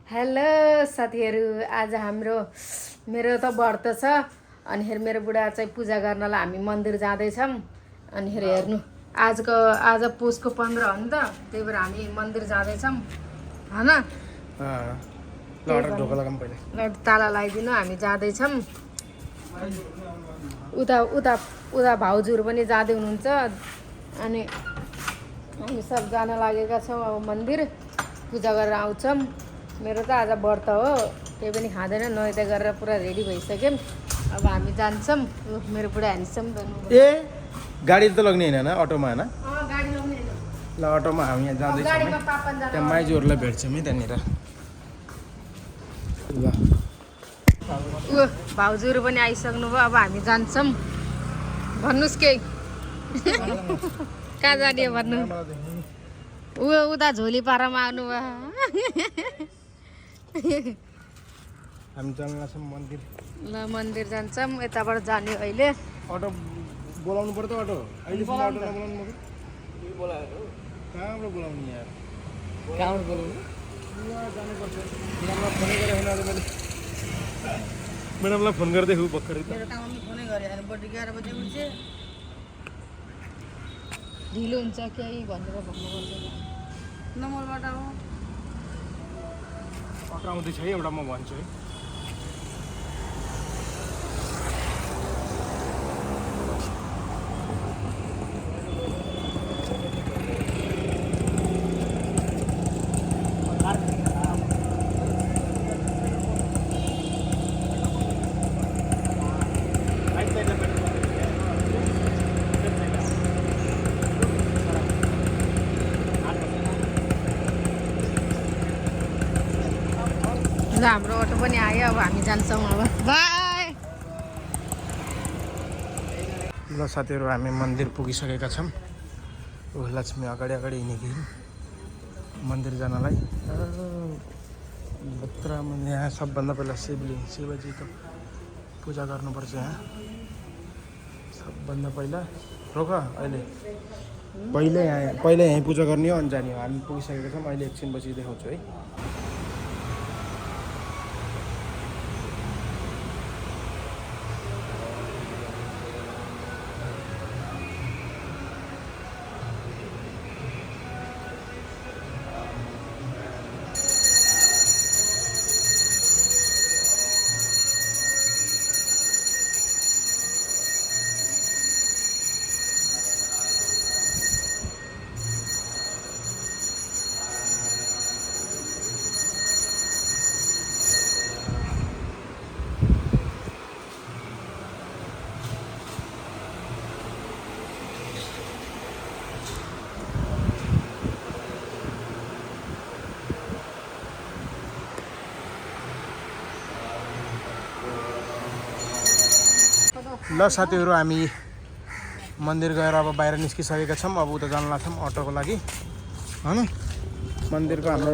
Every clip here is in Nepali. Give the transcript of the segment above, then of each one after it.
हेलो साथीहरू, आज मेरो त व्रत छ। अनि मेरो बुढा चाहिँ पूजा गर्नलाई हामी मन्दिर जाँदैछौँ। अनि हेर्नु आज पुसको 15 हो नि त, त्यही भएर हामी मन्दिर जाँदैछौँ हैन। ताला लगाइदिनु, हामी जाँदैछौँ। उता भाउजूहरू पनि जाँदै हुनुहुन्छ। अनि हामी सब जान लागेका छौँ। अब मन्दिर पूजा गरेर आउँछौँ। मेरो त आज व्रत हो, केही पनि खाँदैन, नुहाइ गरेर पुरा रेडी भइसक्यौँ। अब हामी जान्छौँ। मेरो बुढा हान्छौँ। ए गाडी त लग्ने होइन अटोमा होइन? गाडी लग्ने होइन। ल अटोमा हामी यहाँ जाँदैछौँ। त्यहाँ माइजूहरूलाई भेट्छौँ है त्यहाँनिर। ल भाउजूहरू पनि आइसक्नु भयो। अब हामी जान्छौँ। भन्नुहोस् केही। कहाँ जाने भन्नु? उता झोली पारामा आउनुभयो। हामी जान्छौँ मन्दिर। ल मन्दिर जान्छौँ। यताबाट जाने अहिले। अटो बोलाउनु पर्छ। अटो अहिलेसम्म अटो नबोलाउनु पर्यो। कहाँबाट बोलाउने यार? कहाँबाट बोलाउनु? जानुपर्छ। म्याडमलाई फोन गर्दै हो भर्खरै। ढिलो हुन्छ केही भनेर भन्नुपर्छ। नम्बरबाट हो। अटो आउँदैछ है एउटा, म भन्छु है। ल हाम्रो अटो पनि आयो। अब हामी जान्छौँ। अब बाई। ल साथीहरू, हामी मन्दिर पुगिसकेका छौँ। लक्ष्मी अगाडि हिँडेकी मन्दिर जानलाई। भित्रमा यहाँ सबभन्दा पहिला शिवजीको पूजा गर्नुपर्छ। यहाँ सबभन्दा पहिला रोक अहिले पहिला यहीँ पूजा गर्ने हो अनि जाने हो। हामी पुगिसकेका छौँ। अहिले एकछिन पछि देखाउँछु है। ल साथीहरू, हामी मन्दिर गएर अब बाहिर निस्किसकेका छौँ। अब उता जान लाग्छौँ अटोको लागि होइन। मन्दिरको हाम्रो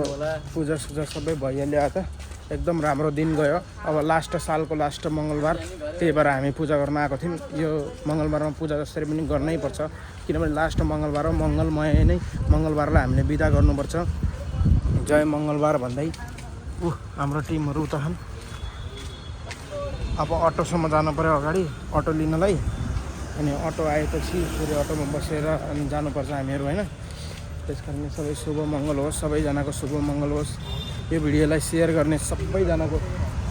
पूजासुजा सबै भइहाल्यो। त एकदम राम्रो दिन गयो। अब सालको लास्ट मङ्गलबार, त्यही भएर हामी पूजा गर्न आएको थियौँ। यो मङ्गलबारमा पूजा जसरी पनि गर्नै पर्छ, किनभने लास्ट मङ्गलबार हो। मङ्गलमय नै मङ्गलबारलाई हामीले बिदा गर्नुपर्छ। जय मङ्गलबार भन्दै हाम्रो टिमहरू उता छन्। अब अटोसम्म जानु पऱ्यो अगाडि अटो लिनलाई। अनि अटो आएपछि फेरि अटोमा बसेर अनि जानुपर्छ हामीहरू होइन। त्यस कारण सबै शुभ मङ्गल होस्, सबैजनाको शुभ मङ्गल होस्। यो भिडियोलाई सेयर गर्ने सबैजनाको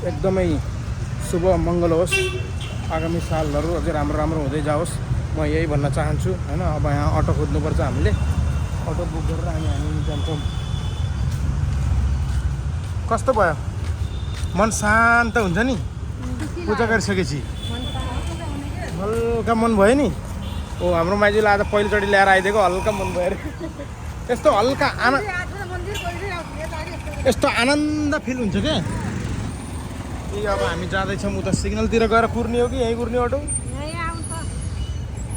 एकदमै शुभ मङ्गल होस्। आगामी सालहरू अझै राम्रो हुँदै जाओस्, म यही भन्न चाहन्छु होइन। अब यहाँ अटो खोज्नुपर्छ हामीले। अटो बुक गरेर हामी जान्छौँ। कस्तो भयो? मन शान्त हुन्छ नि पूजा गरिसकेपछि। हल्का मन भयो नि। हाम्रो माइजूले आज पहिलोचोटि ल्याएर आइदिएको, हल्का मन भयो अरे। यस्तो हल्का यस्तो आनन्द फिल हुन्छ क्या। अब हामी जाँदैछौँ उता सिग्नलतिर गएर कुर्ने हो कि यहीँ कुर्ने अटो?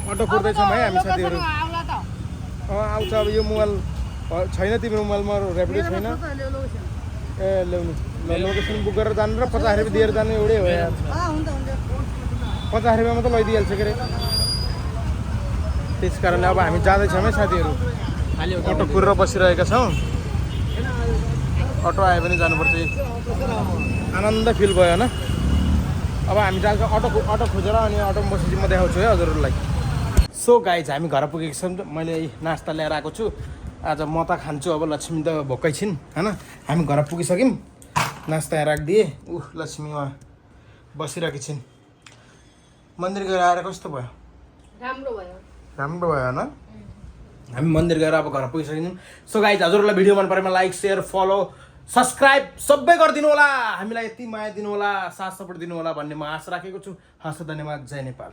अटो कुर्दैछौँ है हामी साथीहरू। आउँछ। अब यो मोबाइल छैन तिम्रो मोबाइलमा, ऱ्यापिडो छैन। ए ल्याउनु ल, लोकेसन बुक गरेर जानु र 50 रुपियाँ दिएर जानु एउटै हो यार। 50 रुपियाँमा त लैदिइहाल्छ के अरे। त्यस कारणले अब हामी जाँदैछौँ है साथीहरू। अटो कुरेर बसिरहेका छौँ। अटो आयो भने जानुपर्छ। आनन्द फिल भयो होइन। अब हामी जान्छ अटो खोजेर अनि अटोमा बसेपछि म देखाउँछु है हजुरहरूलाई। सो गाइज हामी घर पुगेको छौँ। मैले नास्ता ल्याएर आएको छु। आज म त खान्छु, अब लक्ष्मी त भोकै छिन् होइन। हामी घर पुगिसक्यौँ, नास्ता राखिदिएँ। लक्ष्मी उहाँ बसिरहेकी छिन्। मन्दिर गएर आएर कस्तो भयो? राम्रो भयो होइन। हामी मन्दिर गएर अब घर पुगिसक्यौँ। सो गाइज हजुरहरूलाई भिडियो मन परेमा लाइक सेयर फलो सब्सक्राइब सबै गरिदिनु होला। हामीलाई यति माया दिनु होला, साथ सपोर्ट दिनु होला भन्ने म आशा राखेको छु। हस्, धन्यवाद। जय नेपाल।